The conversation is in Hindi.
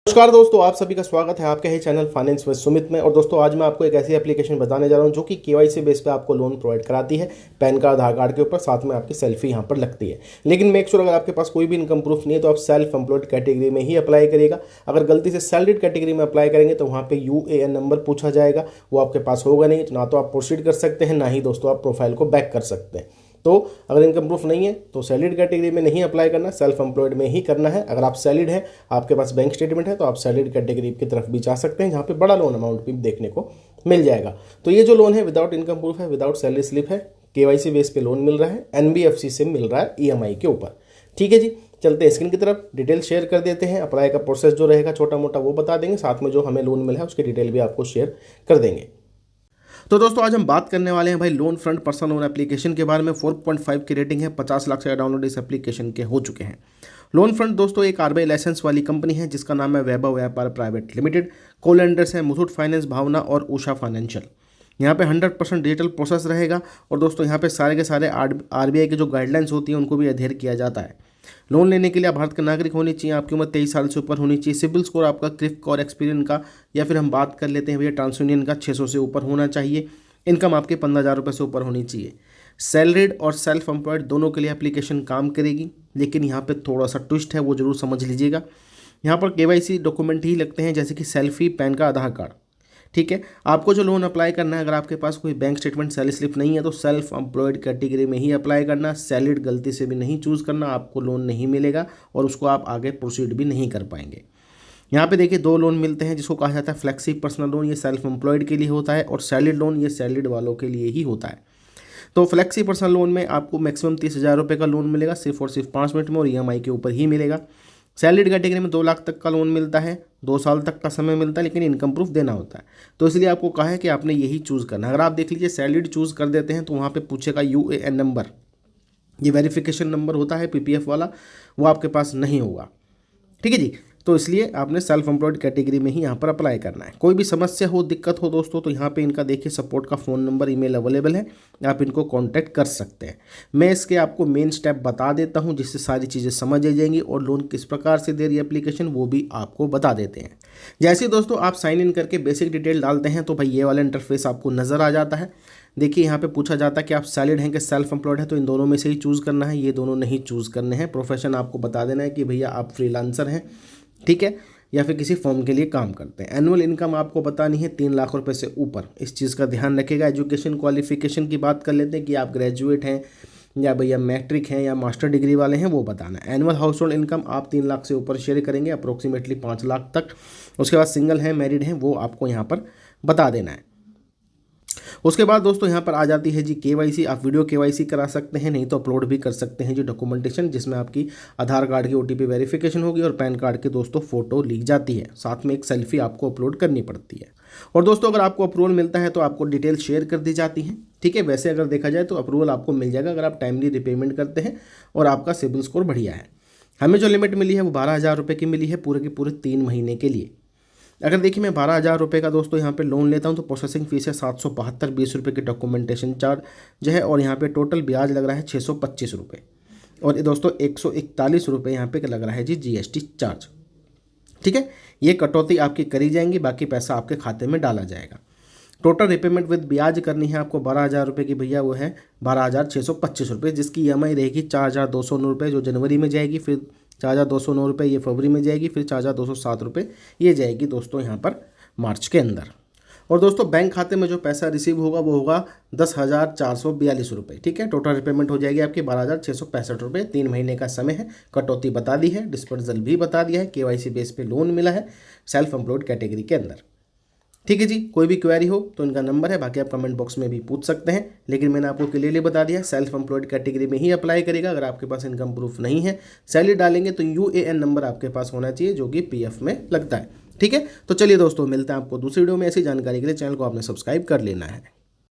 नमस्कार दोस्तों, आप सभी का स्वागत है आपके ही चैनल फाइनेंस विद सुमित में। और दोस्तों आज मैं आपको एक ऐसी एप्लीकेशन बताने जा रहा हूं जो कि केवाईसी बेस पे आपको लोन प्रोवाइड कराती है। पैन कार्ड, आधार कार्ड के ऊपर साथ में आपकी सेल्फी यहां पर लगती है। लेकिन मेक श्योर अगर आपके पास कोई भी इनकम प्रूफ नहीं है तो आप सेल्फ एम्प्लॉयड कैटेगरी में ही अप्लाई करिएगा। अगर गलती से सैलरीड कैटेगरी में अप्लाई करेंगे तो वहाँ पे UAN नंबर पूछा जाएगा, वो आपके पास होगा नहीं, ना तो आप प्रोसीड कर सकते हैं, ना ही दोस्तों आप प्रोफाइल को बैक कर सकते हैं। तो अगर इनकम प्रूफ नहीं है तो सैलरीड कैटेगरी में नहीं अप्लाई करना, सेल्फ एम्प्लॉयड में ही करना है। अगर आप सैलरीड हैं, आपके पास बैंक स्टेटमेंट है, तो आप सैलरीड कैटेगरी की तरफ भी जा सकते हैं, जहाँ पे बड़ा लोन अमाउंट भी देखने को मिल जाएगा। तो ये जो लोन है विदाउट इनकम प्रूफ है, विदाउट सैलरी स्लिप है, केवाईसी बेस पे लोन मिल रहा है, NBFC से मिल रहा है EMI के ऊपर। ठीक है जी, चलते हैं स्क्रीन की तरफ, डिटेल शेयर कर देते हैं। अप्लाई का प्रोसेस जो रहेगा छोटा मोटा वो बता देंगे, साथ में जो हमें लोन मिला है उसकी डिटेल भी आपको शेयर कर देंगे। तो दोस्तों आज हम बात करने वाले हैं भाई loan front personal loan application के बारे में। 4.5 की रेटिंग है, 50 लाख से डाउनलोड इस एप्लीकेशन के हो चुके हैं। लोन फ्रंट दोस्तों एक RBI लाइसेंस वाली कंपनी है जिसका नाम है वैभव व्यापार प्राइवेट लिमिटेड। को लेंडर्स है मुथूट फाइनेंस, भावना और उषा फाइनेंशियल। यहाँ पे 100% डिजिटल प्रोसेस रहेगा। और दोस्तों यहाँ पे सारे के सारे RBI की जो गाइडलाइंस होती हैं उनको भी अध्ययन किया जाता है। लोन लेने के लिए आप भारत के नागरिक होनी चाहिए, आपकी उम्र 23 साल से ऊपर होनी चाहिए, सिबिल स्कोर आपका क्रिफ और एक्सपीरियंस का, या फिर हम बात कर लेते हैं भैया ट्रांसयूनियन का, 600 से ऊपर होना चाहिए। इनकम आपके 15,000 रुपये से ऊपर होनी चाहिए। सैलरीड और सेल्फ एम्प्लॉयड दोनों के लिए एप्लीकेशन काम करेगी, लेकिन यहाँ पे थोड़ा सा ट्विस्ट है, वो जरूर समझ लीजिएगा। यहाँ पर KYC डॉक्यूमेंट ही लगते हैं, जैसे कि सेल्फी, पैन कार्ड, आधार कार्ड। ठीक है, आपको जो लोन अप्लाई करना है, अगर आपके पास कोई बैंक स्टेटमेंट, सैलरी स्लिप नहीं है तो सेल्फ एम्प्लॉयड कैटेगरी में ही अप्लाई करना। सैलरीड गलती से भी नहीं चूज़ करना, आपको लोन नहीं मिलेगा और उसको आप आगे प्रोसीड भी नहीं कर पाएंगे। यहाँ पे देखिए दो लोन मिलते हैं जिसको कहा जाता है फ्लेक्सी पर्सनल लोन, ये सेल्फ एम्प्लॉयड के लिए होता है, और सैलरीड लोन ये सैलरीड वालों के लिए ही होता है। तो फ्लेक्सी पर्सनल लोन में आपको मैक्सिमम 30,000 रुपये का लोन मिलेगा, सिर्फ और सिर्फ 5 मिनट में, और EMI के ऊपर ही मिलेगा। सैलरीड कैटेगरी में 2 लाख तक का लोन मिलता है, 2 साल तक का समय मिलता है, लेकिन इनकम प्रूफ देना होता है। तो इसलिए आपको कहा है कि आपने यही चूज़ करना है। अगर आप देख लीजिए सैलरीड चूज़ कर देते हैं तो वहाँ पर पूछेगा UAN नंबर, ये वेरिफिकेशन नंबर होता है PPF वाला, वो आपके पास नहीं होगा। ठीक है जी, तो इसलिए आपने सेल्फ एम्प्लॉयड कैटेगरी में ही यहाँ पर अप्लाई करना है। कोई भी समस्या हो, दिक्कत हो दोस्तों, तो यहाँ पे इनका देखिए सपोर्ट का फ़ोन नंबर, ईमेल अवेलेबल है, आप इनको कांटेक्ट कर सकते हैं। मैं इसके आपको मेन स्टेप बता देता हूँ जिससे सारी चीज़ें समझ आ जाएंगी, और लोन किस प्रकार से दे रही है एप्लीकेशन वो भी आपको बता देते हैं। जैसे दोस्तों आप साइन इन करके बेसिक डिटेल डालते हैं तो भाई ये वाला इंटरफेस आपको नज़र आ जाता है। देखिए यहाँ पे पूछा जाता है कि आप सैलरीड हैं कि सेल्फ एम्प्लॉयड है, तो इन दोनों में से ही चूज़ करना है, ये दोनों नहीं चूज़ करने हैं। प्रोफेशन आपको बता देना है कि भैया आप फ्रीलांसर हैं, ठीक है, या फिर किसी फर्म के लिए काम करते हैं। एनुअल इनकम आपको बतानी है 3 लाख रुपए से ऊपर, इस चीज़ का ध्यान रखिएगा। एजुकेशन क्वालिफिकेशन की बात कर लेते हैं कि आप ग्रेजुएट हैं या भैया मैट्रिक हैं या मास्टर डिग्री वाले हैं, वो बताना है। एनुअल हाउस होल्ड इनकम आप 3 लाख से ऊपर शेयर करेंगे, अप्रोक्सीमेटली 5 लाख तक। उसके बाद सिंगल हैं, मैरिड हैं, वो आपको यहाँ पर बता देना है। उसके बाद दोस्तों यहाँ पर आ जाती है जी KYC। आप वीडियो KYC करा सकते हैं, नहीं तो अपलोड भी कर सकते हैं जी डॉक्यूमेंटेशन, जिसमें आपकी आधार कार्ड की OTP वेरिफिकेशन होगी और पैन कार्ड की दोस्तों फोटो ली जाती है, साथ में एक सेल्फी आपको अपलोड करनी पड़ती है। और दोस्तों अगर आपको अप्रूवल मिलता है तो आपको डिटेल शेयर कर दी जाती है। ठीक है, वैसे अगर देखा जाए तो अप्रूवल आपको मिल जाएगा अगर आप टाइमली रिपेमेंट करते हैं और आपका सिबिल स्कोर बढ़िया है। हमें जो लिमिट मिली है वो 12,000 रुपये की मिली है पूरे के पूरे 3 महीने के लिए। अगर देखिए मैं 12,000 रुपये का दोस्तों यहाँ पे लोन लेता हूँ तो प्रोसेसिंग फीस है 772 रुपये की, डॉक्यूमेंटेशन चार्ज जो है, और यहाँ पे टोटल ब्याज लग रहा है 625 रुपये, और ये दोस्तों 141 रुपये यहाँ पे लग रहा है जी GST चार्ज। ठीक है, ये कटौती आपकी करी जाएंगी, बाकी पैसा आपके खाते में डाला जाएगा। टोटल रिपेमेंट विद ब्याज करनी है आपको 12,000 रुपये की भैया, वो है 12,625 रुपये, जिसकी EMI रहेगी 4,209 रुपये जो जनवरी में जाएगी, फिर 4,209 रुपये ये फरवरी में जाएगी, फिर 4,207 रुपये ये जाएगी दोस्तों यहाँ पर मार्च के अंदर। और दोस्तों बैंक खाते में जो पैसा रिसीव होगा वो होगा 10,442 रुपये। ठीक है, टोटल रिपेमेंट हो जाएगी आपकी 12,665 रुपये। 3 महीने का समय है, कटौती बता दी है, डिस्पर्सल भी बता दिया है, KYC बेस पे लोन मिला है सेल्फ एम्प्लॉयड कैटेगरी के अंदर। ठीक है जी, कोई भी क्वेरी हो तो इनका नंबर है, बाकी आप कमेंट बॉक्स में भी पूछ सकते हैं। लेकिन मैंने आपको क्लियरली बता दिया सेल्फ एम्प्लॉयड कैटेगरी में ही अप्लाई करेगा। अगर आपके पास इनकम प्रूफ नहीं है, सैलरी डालेंगे तो UAN नंबर आपके पास होना चाहिए जो कि PF में लगता है। ठीक है, तो चलिए दोस्तों मिलते हैं आपको दूसरी वीडियो में। ऐसी जानकारी के लिए चैनल को आपने सब्सक्राइब कर लेना है।